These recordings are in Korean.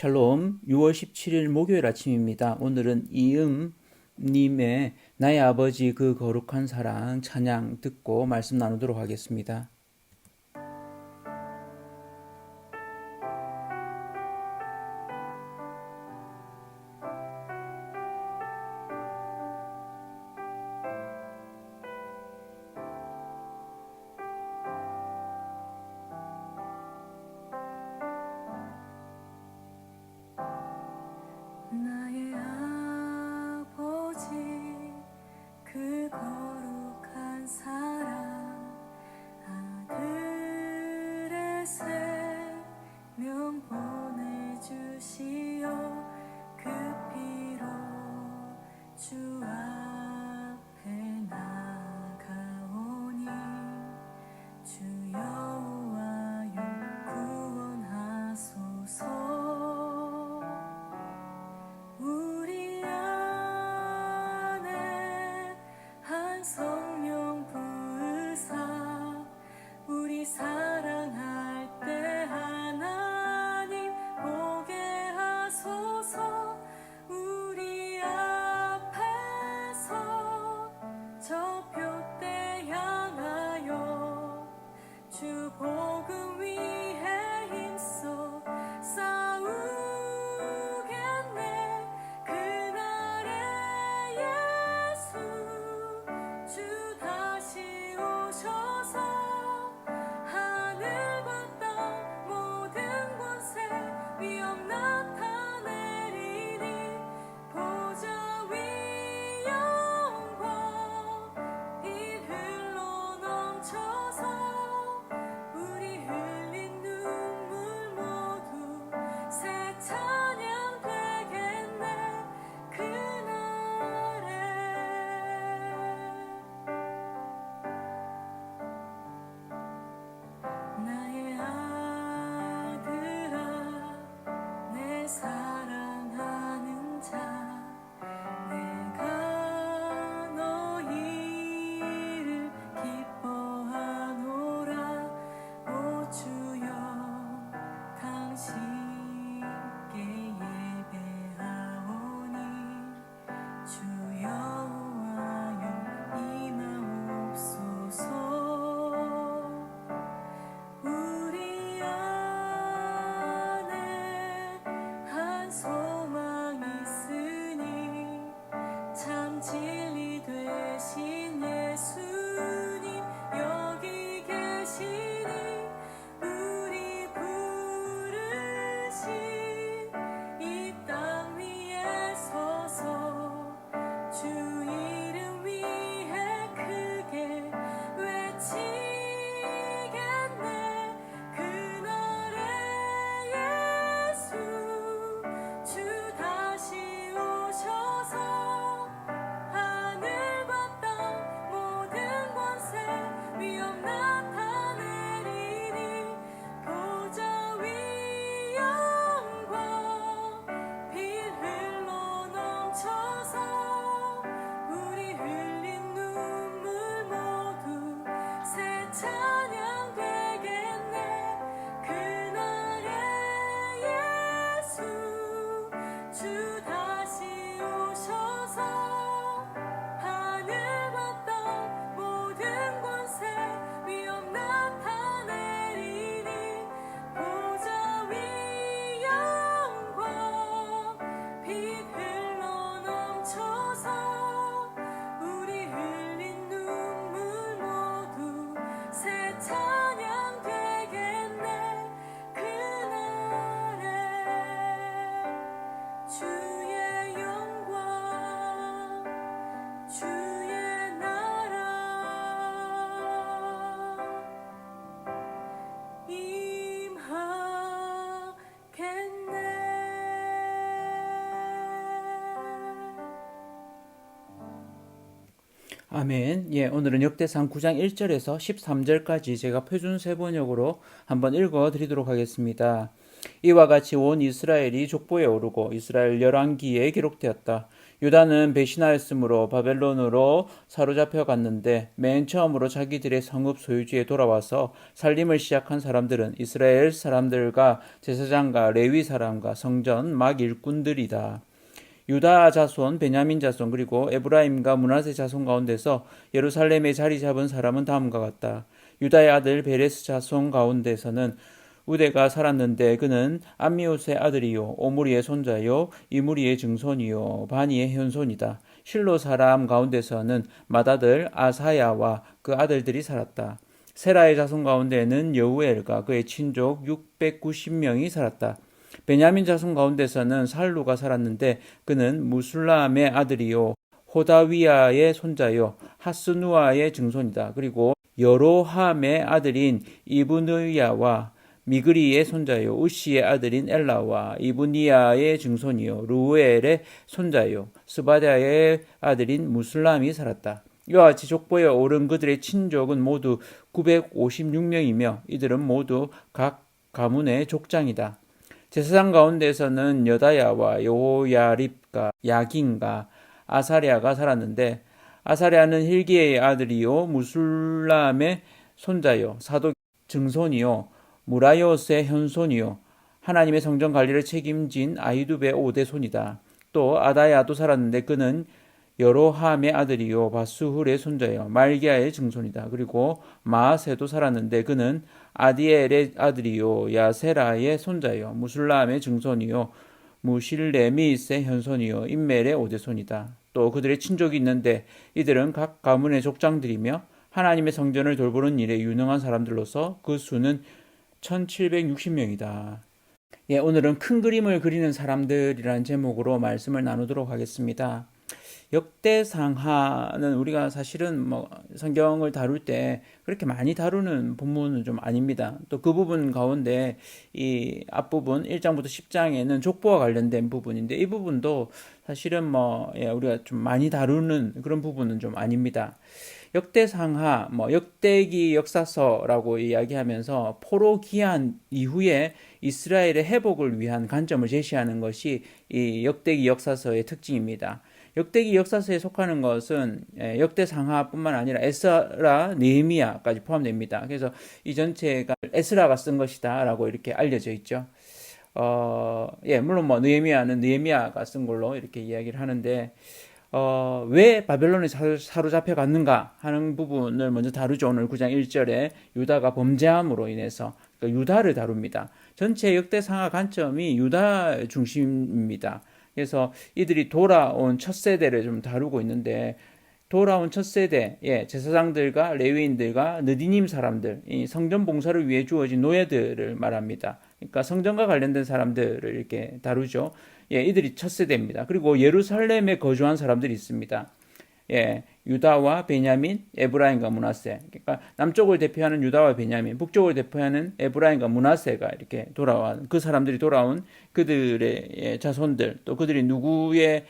샬롬, 6월 17일 목요일 아침입니다. 오늘은 이음님의 나의 아버지 그 거룩한 사랑 찬양 듣고 말씀 나누도록 하겠습니다. 나의 아버지 그 거룩한 사랑 아들의 생명 보내주시어 그 피로 주 앞에 나가오니 주 여호와여 구원하소서. 우리 안에 한 성령 부으사 우리 사랑할 때 하나님 보게 하소서. 우리 앞에서 저 표대 향하여 주 복음 위해 힘써 싸우겠네. 그날에 예수 주 다시 오셔서 하늘과 땅 모든 권세 위엄 나타내리니 보좌 위 영광 빛 흘러 넘쳐서 우리 흘린 눈물 모두 새 찬양 되겠네. 그날에 나의 아들아 내 사랑하는 자 내가 너희를 기뻐하노라. 오 주여 당신께 예배하오니 주 여호와여 임하옵소서. 우리 안에 한 소망 있으니 참 진리 되신 예수님 여기 계시니 우리 부르신 이 땅 위에 서서 주 이름 위해 크게 외치겠네. 그날에 예수 주 다시 오셔서 하늘과 땅 모든 권세 위엄 나타내리니 보좌 위 영광 빛 흘러 넘쳐서 우리 흘린 눈물 모두 새 찬양 되겠네. 그날에 예수 주 다시 오셔서 하늘과 땅 모든 권세 위엄 나타내리니 보좌 위 영광 빛 흘러 넘쳐서 우리 흘린 눈물 모두 새 찬양 되겠네. 그날에 주의 영광 주의 나라 임하겠네. 아멘. 예, 오늘은 역대상 9장 1절에서 13절까지 제가 표준 세번역으로 한번 읽어 드리도록 하겠습니다. 이와 같이 온 이스라엘이 족보에 오르고 이스라엘 열왕기에 기록되었다. 유다는 배신하였으므로 바벨론으로 사로잡혀 갔는데 맨 처음으로 자기들의 성읍 소유지에 돌아와서 살림을 시작한 사람들은 이스라엘 사람들과 제사장과 레위 사람과 성전 막 일꾼들이다. 유다 자손, 베냐민 자손, 그리고 에브라임과 므낫세 자손 가운데서 예루살렘에 자리 잡은 사람은 다음과 같다. 유다의 아들 베레스 자손 가운데서는 우대가 살았는데 그는 암미옷의 아들이요 오므리의 손자요 이므리의 증손이요 바니의 현손이다. 실로 사람 가운데서는 맏아들 아사야와 그 아들들이 살았다. 세라의 자손 가운데는 여우엘과 그의 친족 690명이 살았다. 베냐민 자손 가운데서는 살루가 살았는데 그는 무술람의 아들이요 호다위야의 손자요 하스누아의 증손이다. 그리고 여로함의 아들인 이브느야와 미그리의 손자요 우시의 아들인 엘라와 이브니야의 증손이요 루엘의 손자요 스바다의 아들인 무술람이 살았다. 이와 같이 족보에 오른 그들의 친족은 모두 956명이며 이들은 모두 각 가문의 족장이다. 제사장 가운데서는 여다야와 요야립과 야긴과 아사랴가 살았는데 아사랴는 힐기의 아들이요 무술람의 손자요 사독 증손이요 무라요스의 현손이요 하나님의 성전 관리를 책임진 아이두베의 5대 손이다. 또 아다야도 살았는데 그는 여로함의 아들이요 바수훌의 손자요 말기야의 증손이다. 그리고 마아세도 살았는데 그는 아디엘의 아들이요 야세라의 손자요 무술람의 증손이요 무실레미스의 현손이요 인멜의 5대 손이다. 또 그들의 친족이 있는데 이들은 각 가문의 족장들이며 하나님의 성전을 돌보는 일에 유능한 사람들로서 그 수는 1760명이다. 예, 오늘은 큰 그림을 그리는 사람들이라는 제목으로 말씀을 나누도록 하겠습니다. 역대상하는 우리가 사실은 성경을 다룰 때 그렇게 많이 다루는 본문은 좀 아닙니다. 또 그 부분 가운데 이 앞부분 1장부터 10장에는 족보와 관련된 부분인데 이 부분도 사실은 우리가 좀 많이 다루는 그런 부분은 좀 아닙니다. 역대상하, 역대기 역사서라고 이야기하면서 포로 기한 이후에 이스라엘의 회복을 위한 관점을 제시하는 것이 이 역대기 역사서의 특징입니다. 역대기 역사서에 속하는 것은 역대상하뿐만 아니라 에스라, 느헤미야까지 포함됩니다. 그래서 이 전체가 에스라가 쓴 것이다라고 이렇게 알려져 있죠. 물론 느헤미야는 느헤미야가 쓴 걸로 이렇게 이야기를 하는데 왜 바벨론에 사로잡혀 갔는가 하는 부분을 먼저 다루죠. 오늘 9장 1절에 유다가 범죄함으로 인해서 그러니까 유다를 다룹니다. 전체 역대상하 관점이 유다 중심입니다. 그래서 이들이 돌아온 첫 세대를 좀 다루고 있는데 돌아온 첫 세대, 제사장들과 레위인들과 느디님 사람들, 이 성전 봉사를 위해 주어진 노예들을 말합니다. 그러니까 성전과 관련된 사람들을 이렇게 다루죠. 이들이 첫 세대입니다. 그리고 예루살렘에 거주한 사람들이 있습니다. 유다와 베냐민, 에브라임과 므낫세. 그러니까 남쪽을 대표하는 유다와 베냐민, 북쪽을 대표하는 에브라임과 므낫세가 이렇게 돌아온 그 사람들이 돌아온 그들의 자손들, 또 그들이 누구의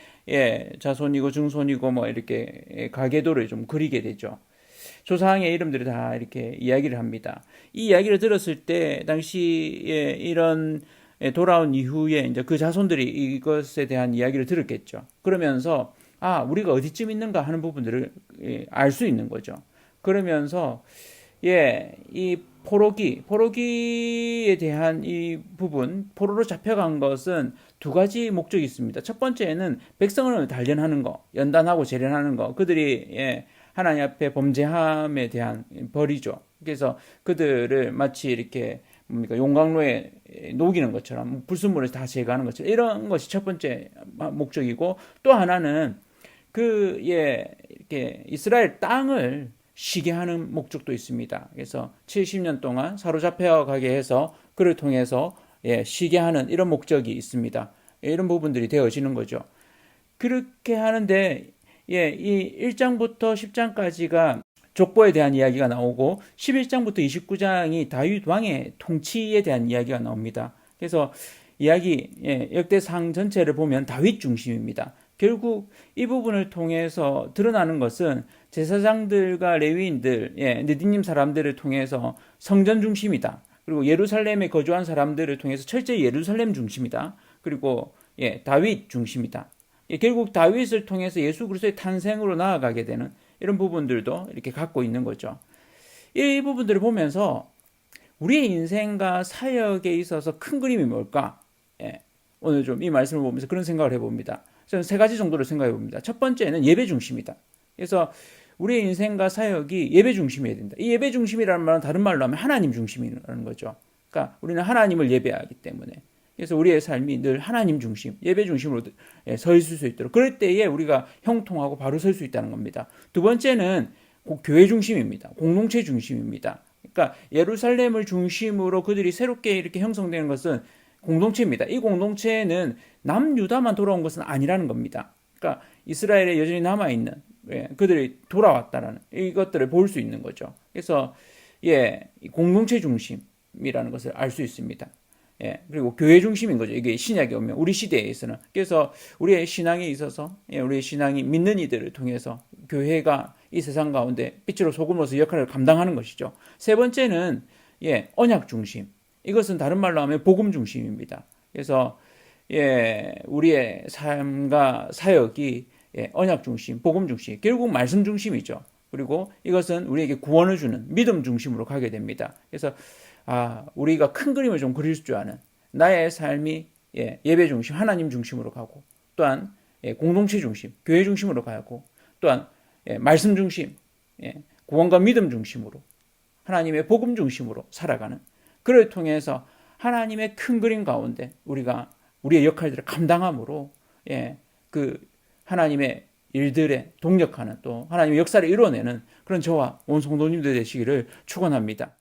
자손이고 증손이고 이렇게 가계도를 좀 그리게 되죠. 조상의 이름들이 다 이렇게 이야기를 합니다. 이 이야기를 들었을 때 당시에 이런 돌아온 이후에 이제 그 자손들이 이것에 대한 이야기를 들었겠죠. 그러면서 우리가 어디쯤 있는가 하는 부분들을 알 수 있는 거죠. 그러면서 이 포로기에 대한 이 부분, 포로로 잡혀간 것은 두 가지 목적이 있습니다. 첫 번째는 백성을 단련하는 거, 연단하고 재련하는 거, 그들이 하나님 앞에 범죄함에 대한 벌이죠. 그래서 그들을 마치 이렇게 용광로에 녹이는 것처럼 불순물을 다 제거하는 것처럼 이런 것이 첫 번째 목적이고 또 하나는 이렇게 이스라엘 땅을 쉬게 하는 목적도 있습니다. 그래서 70년 동안 사로잡혀 가게 해서 그를 통해서 쉬게 하는 이런 목적이 있습니다. 이런 부분들이 되어지는 거죠. 그렇게 하는데 이 1장부터 10장까지가 족보에 대한 이야기가 나오고 11장부터 29장이 다윗 왕의 통치에 대한 이야기가 나옵니다. 그래서 역대상 전체를 보면 다윗 중심입니다. 결국 이 부분을 통해서 드러나는 것은 제사장들과 레위인들, 느디님 사람들을 통해서 성전 중심이다. 그리고 예루살렘에 거주한 사람들을 통해서 철저히 예루살렘 중심이다. 그리고 다윗 중심이다. 결국 다윗을 통해서 예수 그리스도의 탄생으로 나아가게 되는 이런 부분들도 이렇게 갖고 있는 거죠. 이 부분들을 보면서 우리의 인생과 사역에 있어서 큰 그림이 뭘까? 오늘 좀 이 말씀을 보면서 그런 생각을 해봅니다. 저는 세 가지 정도를 생각해 봅니다. 첫 번째는 예배 중심이다. 그래서 우리의 인생과 사역이 예배 중심이어야 된다. 이 예배 중심이라는 말은 다른 말로 하면 하나님 중심이라는 거죠. 그러니까 우리는 하나님을 예배하기 때문에. 그래서 우리의 삶이 늘 하나님 중심, 예배 중심으로 서 있을 수 있도록. 그럴 때에 우리가 형통하고 바로 설 수 있다는 겁니다. 두 번째는 교회 중심입니다. 공동체 중심입니다. 그러니까 예루살렘을 중심으로 그들이 새롭게 이렇게 형성되는 것은 공동체입니다. 이 공동체는 남유다만 돌아온 것은 아니라는 겁니다. 그러니까 이스라엘에 여전히 남아있는 그들이 돌아왔다라는 이것들을 볼 수 있는 거죠. 그래서 공동체 중심이라는 것을 알 수 있습니다. 그리고 교회 중심인 거죠. 이게 신약에 오면 우리 시대에서는. 그래서 우리의 신앙에 있어서 우리의 신앙이 믿는 이들을 통해서 교회가 이 세상 가운데 빛으로 소금으로서 역할을 감당하는 것이죠. 세 번째는 언약 중심. 이것은 다른 말로 하면 복음 중심입니다. 그래서 우리의 삶과 사역이 언약 중심, 복음 중심, 결국 말씀 중심이죠. 그리고 이것은 우리에게 구원을 주는 믿음 중심으로 가게 됩니다. 그래서 우리가 큰 그림을 좀 그릴 줄 아는 나의 삶이 예배 중심, 하나님 중심으로 가고 또한 공동체 중심, 교회 중심으로 가고 또한 말씀 중심, 구원과 믿음 중심으로 하나님의 복음 중심으로 살아가는 그를 통해서 하나님의 큰 그림 가운데 우리가 우리의 역할들을 감당함으로 그 하나님의 일들에 동력하는 또 하나님의 역사를 이뤄내는 그런 저와 온 성도님들 되시기를 축원합니다.